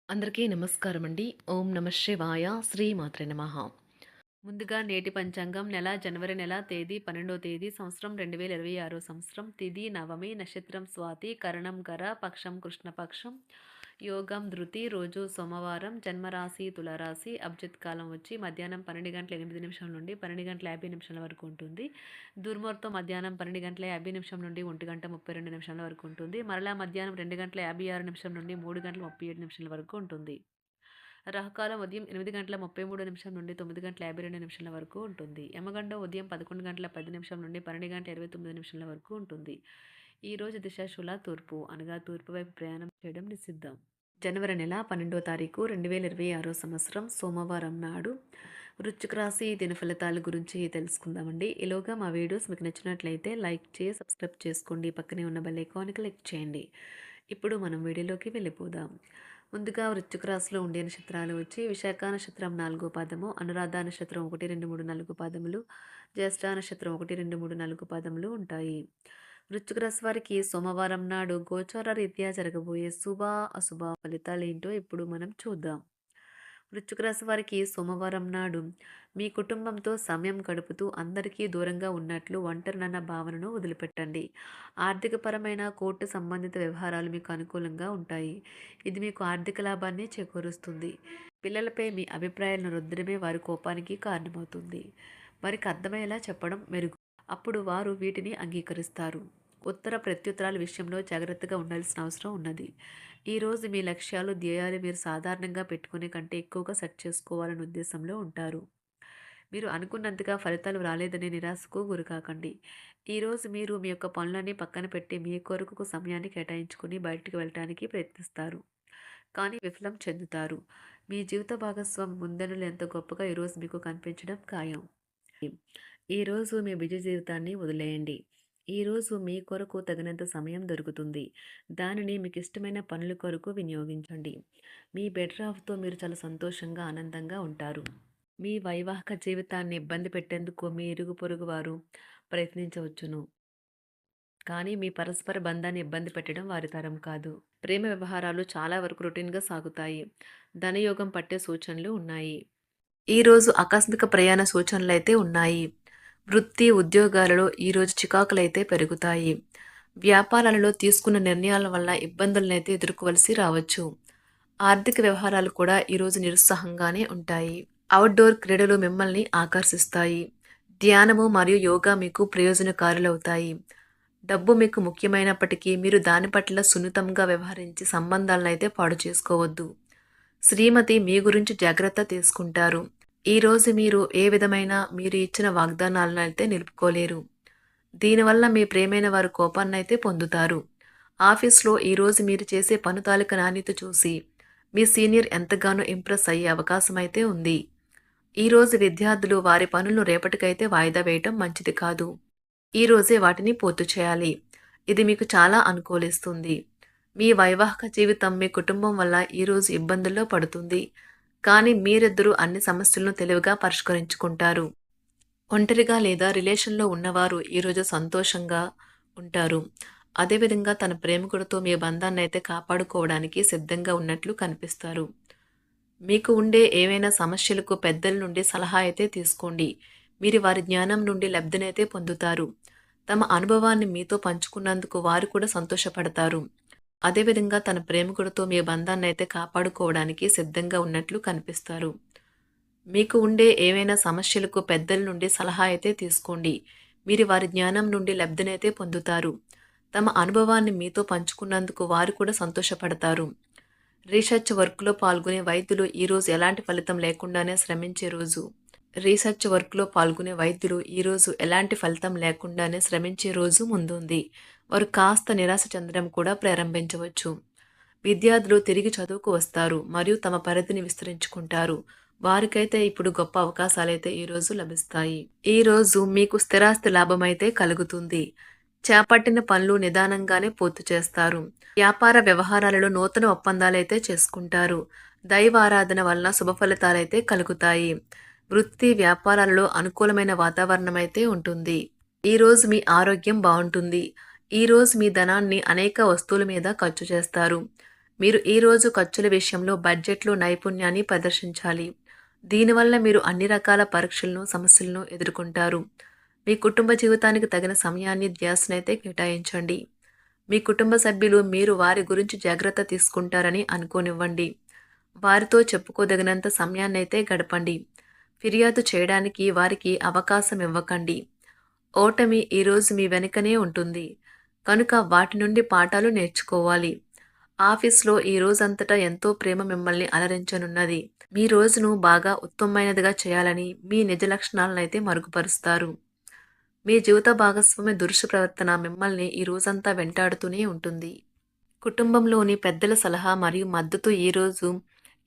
అందరికీ నమస్కారం అండి. ఓం నమ శివాయ. శ్రీమాత్రే నమః. ముందుగా నేటి పంచాంగం జనవరి నెల తేదీ 12వ తేదీ సంవత్సరం 2026 సంవత్సరం తిథి నవమి నక్షత్రం స్వాతి కరణం గర పక్షం కృష్ణపక్షం యోగం ధృతి రోజు సోమవారం జన్మరాశి తులారాశి అభిజిత్ కాలం వచ్చి మధ్యాహ్నం 12:08 నుండి 12:50 వరకు ఉంటుంది. దుర్ముహూర్తం మధ్యాహ్నం 12:50 నుండి 1:32 వరకు ఉంటుంది. మరలా మధ్యాహ్నం 2:56 నుండి 3:37 వరకు ఉంటుంది. రాహుకాలం ఉదయం 8:33 నుండి 9:52 వరకు ఉంటుంది. యమగండం ఉదయం 11:10 నుండి 12:29 వరకు ఉంటుంది. ఈ రోజు దిశాశూల తూర్పు అనగా తూర్పు వైపు ప్రయాణం చేయడం నిషిద్ధం. జనవరి నెల 12వ తారీఖు 2026 సంవత్సరం సోమవారం నాడు వృశ్చిక రాశి దిన ఫలితాల గురించి తెలుసుకుందామండి. ఈలోగా మా వీడియోస్ మీకు నచ్చినట్లయితే లైక్ చేసి సబ్స్క్రైబ్ చేసుకోండి. పక్కనే ఉన్న బెల్ ఐకాన్కి క్లిక్ చేయండి. ఇప్పుడు మనం వీడియోలోకి వెళ్ళిపోదాం. ముందుగా వృశ్చిక రాశిలో ఉండే నక్షత్రాలు వచ్చి విశాఖ నక్షత్రం 4వ పాదము, అనురాధ నక్షత్రం 1, 2, 3, 4 పాదములు, జ్యేష్ఠ నక్షత్రం 1, 2, 3, 4 పాదములు ఉంటాయి. వృశ్చిక రాశి వారికి సోమవారం నాడు గోచార రీత్యా జరగబోయే శుభ అశుభ ఫలితాలు ఏంటో ఇప్పుడు మనం చూద్దాం. వృశ్చిక రాశి వారికి సోమవారం నాడు మీ కుటుంబంతో సమయం గడుపుతూ అందరికీ దూరంగా ఉన్నట్లు ఒంటరినన్న భావనను వదిలిపెట్టండి. ఆర్థికపరమైన కోర్టు సంబంధిత వ్యవహారాలు మీకు అనుకూలంగా ఉంటాయి. ఇది మీకు ఆర్థిక లాభాన్ని చేకూరుస్తుంది. పిల్లలపై మీ అభిప్రాయాలను రుద్దడమే వారి కోపానికి కారణమవుతుంది. వారికి అర్థమయ్యేలా చెప్పడం మెరుగు. అప్పుడు వారు వీటిని అంగీకరిస్తారు. ఉత్తర ప్రత్యుత్తరాల విషయంలో జాగ్రత్తగా ఉండాల్సిన అవసరం ఉన్నది. ఈరోజు మీ లక్ష్యాలు ధ్యేయాలు మీరు సాధారణంగా పెట్టుకునే కంటే ఎక్కువగా సెట్ చేసుకోవాలనే ఉద్దేశంలో ఉంటారు. మీరు అనుకున్నంతగా ఫలితాలు రాలేదనే నిరాశకు గురికాకండి. ఈరోజు మీరు మీ యొక్క పనులన్నీ పక్కన పెట్టి మీ కొరకు సమయాన్ని కేటాయించుకుని బయటికి వెళ్ళటానికి ప్రయత్నిస్తారు, కానీ విఫలం చెందుతారు. మీ జీవిత భాగస్వామి ముందనులు ఎంత గొప్పగా ఈరోజు మీకు కనిపించడం ఖాయం. ఈరోజు మీ బిజీ జీవితాన్ని వదిలేయండి. ఈరోజు మీ కొరకు తగినంత సమయం దొరుకుతుంది. దానిని మీకు ఇష్టమైన పనుల కొరకు వినియోగించండి. మీ బెటర్ హాఫ్తో మీరు చాలా సంతోషంగా ఆనందంగా ఉంటారు. మీ వైవాహిక జీవితాన్ని ఇబ్బంది పెట్టేందుకు మీ ఇరుగు పొరుగు వారు ప్రయత్నించవచ్చును, కానీ మీ పరస్పర బంధాన్ని ఇబ్బంది పెట్టడం వారి తరం కాదు. ప్రేమ వ్యవహారాలు చాలా వరకు రొటీన్గా సాగుతాయి. ధనయోగం పట్టే సూచనలు ఉన్నాయి. ఈరోజు ఆకస్మిక ప్రయాణ సూచనలు అయితే ఉన్నాయి. వృత్తి ఉద్యోగాలలో ఈరోజు చికాకులైతే పెరుగుతాయి. వ్యాపారాలలో తీసుకున్న నిర్ణయాల వల్ల ఇబ్బందులనైతే ఎదుర్కోవలసి రావచ్చు. ఆర్థిక వ్యవహారాలు కూడా ఈరోజు నిరుత్సాహంగానే ఉంటాయి. అవుట్డోర్ క్రీడలు మిమ్మల్ని ఆకర్షిస్తాయి. ధ్యానము మరియు యోగా మీకు ప్రయోజనకారులవుతాయి. డబ్బు మీకు ముఖ్యమైనప్పటికీ మీరు దాని పట్ల సున్నితంగా వ్యవహరించి సంబంధాలను అయితే పాడు చేసుకోవద్దు. శ్రీమతి మీ గురించి జాగ్రత్త తీసుకుంటారు. ఈరోజు మీరు ఏ విధమైన మీరు ఇచ్చిన వాగ్దానాలను అయితే నిలుపుకోలేరు. దీనివల్ల మీ ప్రేమైన వారు కోపాన్నైతే పొందుతారు. ఆఫీస్లో ఈరోజు మీరు చేసే పను తాలూకా నాణ్యత చూసి మీ సీనియర్ ఎంతగానో ఇంప్రెస్ అయ్యే అవకాశం అయితే ఉంది. ఈరోజు విద్యార్థులు వారి పనులను రేపటికైతే వాయిదా వేయటం మంచిది కాదు. ఈరోజే వాటిని పూర్తి చేయాలి. ఇది మీకు చాలా అనుకూలిస్తుంది. మీ వైవాహిక జీవితం మీ కుటుంబం వల్ల ఈరోజు ఇబ్బందుల్లో పడుతుంది, కానీ మీరిద్దరూ అన్ని సమస్యలను తెలివిగా పరిష్కరించుకుంటారు. ఒంటరిగా లేదా రిలేషన్లో ఉన్నవారు ఈరోజు సంతోషంగా ఉంటారు. అదేవిధంగా తన ప్రేమికుడితో మీ బంధాన్ని అయితే కాపాడుకోవడానికి సిద్ధంగా ఉన్నట్లు కనిపిస్తారు. మీకు ఉండే ఏవైనా సమస్యలకు పెద్దల నుండి సలహా అయితే తీసుకోండి. మీరు వారి జ్ఞానం నుండి లబ్ధినైతే పొందుతారు. తమ అనుభవాన్ని మీతో పంచుకున్నందుకు వారు కూడా సంతోషపడతారు. అదేవిధంగా తన ప్రేమికుడితో మీ బంధాన్ని అయితే కాపాడుకోవడానికి సిద్ధంగా ఉన్నట్లు కనిపిస్తారు. మీకు ఉండే ఏవైనా సమస్యలకు పెద్దల నుండి సలహా అయితే తీసుకోండి. మీరు వారి జ్ఞానం నుండి లబ్ధినైతే పొందుతారు. తమ అనుభవాన్ని మీతో పంచుకున్నందుకు వారు కూడా సంతోషపడతారు. రీసెర్చ్ వర్క్లో పాల్గొనే వైద్యులు ఈరోజు ఎలాంటి ఫలితం లేకుండానే శ్రమించే రోజు. రీసెర్చ్ వర్క్లో పాల్గొనే వైద్యులు ఈరోజు ఎలాంటి ఫలితం లేకుండానే శ్రమించే రోజు ముందుంది. వారు కాస్త నిరాశ చెందడం కూడా ప్రారంభించవచ్చు. విద్యార్థులు తిరిగి చదువుకు వస్తారు మరియు తమ పరిధిని విస్తరించుకుంటారు. వారికైతే ఇప్పుడు గొప్ప అవకాశాలైతే ఈరోజు లభిస్తాయి. ఈరోజు మీకు స్థిరాస్తి లాభమైతే కలుగుతుంది. చేపట్టిన పనులు నిదానంగానే పూర్తి చేస్తారు. వ్యాపార వ్యవహారాలలో నూతన ఒప్పందాలైతే చేసుకుంటారు. దైవ ఆరాధన వలన శుభ ఫలితాలైతే కలుగుతాయి. వృత్తి వ్యాపారాలలో అనుకూలమైన వాతావరణం అయితే ఉంటుంది. ఈరోజు మీ ఆరోగ్యం బాగుంటుంది. ఈరోజు మీ ధనాన్ని అనేక వస్తువుల మీద ఖర్చు చేస్తారు. మీరు ఈ రోజు ఖర్చుల విషయంలో బడ్జెట్లో నైపుణ్యాన్ని ప్రదర్శించాలి. దీనివల్ల మీరు అన్ని రకాల పరీక్షలను, సమస్యలను ఎదుర్కొంటారు. మీ కుటుంబ జీవితానికి తగిన సమయాన్ని, ధ్యాసనైతే కేటాయించండి. మీ కుటుంబ సభ్యులు మీరు వారి గురించి జాగ్రత్త తీసుకుంటారని అనుకోనివ్వండి. వారితో చెప్పుకోదగినంత సమయాన్నైతే గడపండి. ఫిర్యాదు చేయడానికి వారికి అవకాశం ఇవ్వకండి. ఓటమి ఈరోజు మీ వెనుకనే ఉంటుంది. కనుక వాటి నుండి పాఠాలు నేర్చుకోవాలి. ఆఫీస్‌లో ఈ రోజంతటా ఎంతో ప్రేమ మిమ్మల్ని అలరించనున్నది. మీ రోజును బాగా ఉత్తమమైనదిగా చేయాలని మీ నిజ లక్షణాలనైతే మరుగుపరుస్తారు. మీ జీవిత భాగస్వామి దురుసు ప్రవర్తన మిమ్మల్ని ఈ రోజంతా వెంటాడుతూనే ఉంటుంది. కుటుంబంలోని పెద్దల సలహా మరియు మద్దతు ఈరోజు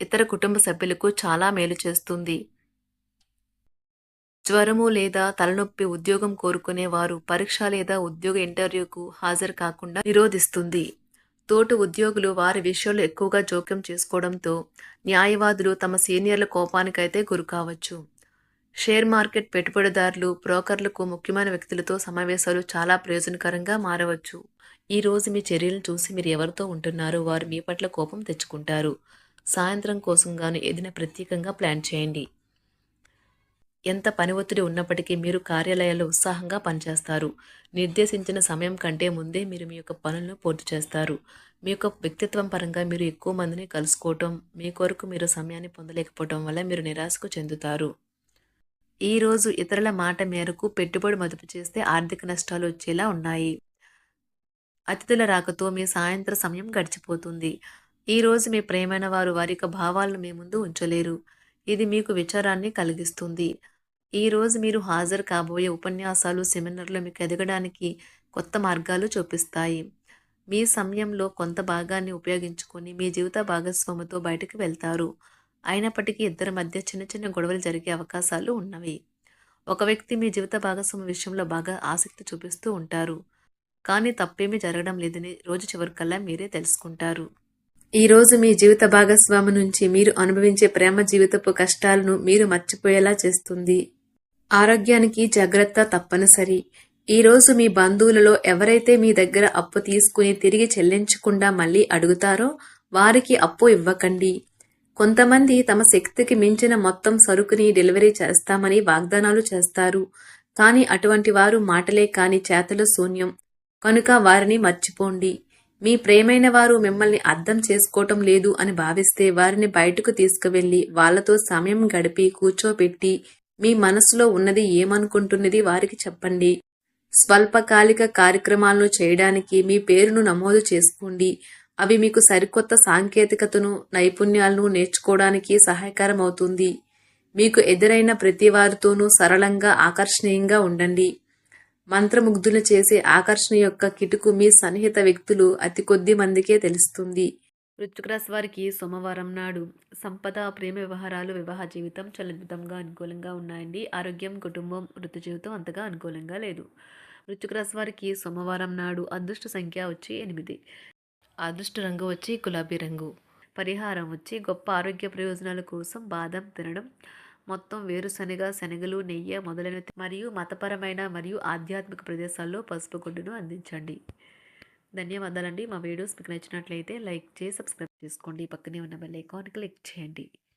ఇతర కుటుంబ సభ్యులకు చాలా మేలు చేస్తుంది. జ్వరము లేదా తలనొప్పి ఉద్యోగం కోరుకునేవారు పరీక్ష లేదా ఉద్యోగ ఇంటర్వ్యూకు హాజరు కాకుండా నిరోధిస్తుంది. తోటి ఉద్యోగులు వారి విషయంలో ఎక్కువగా జోక్యం చేసుకోవడంతో న్యాయవాదులు తమ సీనియర్ల కోపానికైతే గురికావచ్చు. షేర్ మార్కెట్ పెట్టుబడిదారులు, బ్రోకర్లకు ముఖ్యమైన వ్యక్తులతో సమావేశాలు చాలా ప్రయోజనకరంగా మారవచ్చు. ఈ రోజు మీ చర్యలను చూసి మీరు ఎవరితో ఉంటున్నారో వారు మీ పట్ల కోపం తెచ్చుకుంటారు. సాయంత్రం కోసం గాను ఏదైనా ప్రత్యేకంగా ప్లాన్ చేయండి. ఎంత పని ఒత్తిడి ఉన్నప్పటికీ మీరు కార్యాలయాల్లో ఉత్సాహంగా పనిచేస్తారు. నిర్దేశించిన సమయం కంటే ముందే మీరు మీ యొక్క పనులను పూర్తి చేస్తారు. మీ యొక్క వ్యక్తిత్వం పరంగా మీరు ఎక్కువ మందిని కలుసుకోవటం, మీ కొరకు మీరు సమయాన్ని పొందలేకపోవటం వల్ల మీరు నిరాశకు చెందుతారు. ఈరోజు ఇతరుల మాట మేరకు పెట్టుబడి మదుపు చేస్తే ఆర్థిక నష్టాలు వచ్చేలా ఉన్నాయి. అతిథుల రాకతో మీ సాయంత్ర సమయం గడిచిపోతుంది. ఈరోజు మీ ప్రియమైన వారు వారి యొక్క భావాలను మీ ముందు ఉంచలేరు. ఇది మీకు విచారాన్ని కలిగిస్తుంది. ఈరోజు మీరు హాజరు కాబోయే ఉపన్యాసాలు, సెమినార్లు మీకు ఎదగడానికి కొత్త మార్గాలు చూపిస్తాయి. మీ సమయంలో కొంత భాగాన్ని ఉపయోగించుకొని మీ జీవిత భాగస్వామితో బయటకు వెళ్తారు. అయినప్పటికీ ఇద్దరి మధ్య చిన్న చిన్న గొడవలు జరిగే అవకాశాలు ఉన్నవి. ఒక వ్యక్తి మీ జీవిత భాగస్వామి విషయంలో బాగా ఆసక్తి చూపిస్తూ ఉంటారు. కానీ తప్పేమీ జరగడం లేదని రోజు చివరికల్లా మీరే తెలుసుకుంటారు. ఈరోజు మీ జీవిత భాగస్వామి నుంచి మీరు అనుభవించే ప్రేమ జీవితపు కష్టాలను మీరు మర్చిపోయేలా చేస్తుంది. ఆరోగ్యానికి జాగ్రత్త తప్పనిసరి. ఈరోజు మీ బంధువులలో ఎవరైతే మీ దగ్గర అప్పు తీసుకుని తిరిగి చెల్లించకుండా మళ్ళీ అడుగుతారో వారికి అప్పు ఇవ్వకండి. కొంతమంది తమ శక్తికి మించిన మొత్తం సరుకుని డెలివరీ చేస్తామని వాగ్దానాలు చేస్తారు. కానీ అటువంటి వారు మాటలే కాని చేతలు శూన్యం. కనుక వారిని మర్చిపోండి. మీ ప్రియమైన వారు మిమ్మల్ని అర్థం చేసుకోవటం లేదు అని భావిస్తే వారిని బయటకు తీసుకువెళ్ళి వాళ్లతో సమయం గడిపి కూర్చోబెట్టి మీ మనసులో ఉన్నది ఏమనుకుంటున్నది వారికి చెప్పండి. స్వల్పకాలిక కార్యక్రమాలను చేయడానికి మీ పేరును నమోదు చేసుకోండి. అవి మీకు సరికొత్త సాంకేతికతను, నైపుణ్యాలను నేర్చుకోవడానికి సహాయకరం అవుతుంది. మీకు ఎదురైన ప్రతి వారితోనూ సరళంగా, ఆకర్షణీయంగా ఉండండి. మంత్రముగ్ధులు చేసే ఆకర్షణ యొక్క కిటుకు మీ సన్నిహిత వ్యక్తులు అతి కొద్ది మందికే తెలుస్తుంది. వృశ్చిక రాశి వారికి సోమవారం నాడు సంపద, ప్రేమ వ్యవహారాలు, వివాహ జీవితం చాలా అద్భుతంగా అనుకూలంగా ఉన్నాయండి. ఆరోగ్యం, కుటుంబం, వృత్తి జీవితం అంతగా అనుకూలంగా లేదు. వృశ్చిక రాశి వారికి సోమవారం నాడు అదృష్ట సంఖ్య వచ్చి 8. అదృష్ట రంగు వచ్చి గులాబీ రంగు. పరిహారం వచ్చి గొప్ప ఆరోగ్య ప్రయోజనాల కోసం బాదం తినడం, మొత్తం వేరుశనగ, శనగలు, నెయ్యి మొదలైనవి మరియు మతపరమైన మరియు ఆధ్యాత్మిక ప్రదేశాల్లో పసుపు గుడ్డును అందించండి. ధన్యవాదాలండి. మా వీడియోస్ మీకు నచ్చినట్లయితే లైక్ చేసి సబ్స్క్రైబ్ చేసుకోండి. పక్కనే ఉన్న బెల్ ఐకాన్ క్లిక్ చేయండి.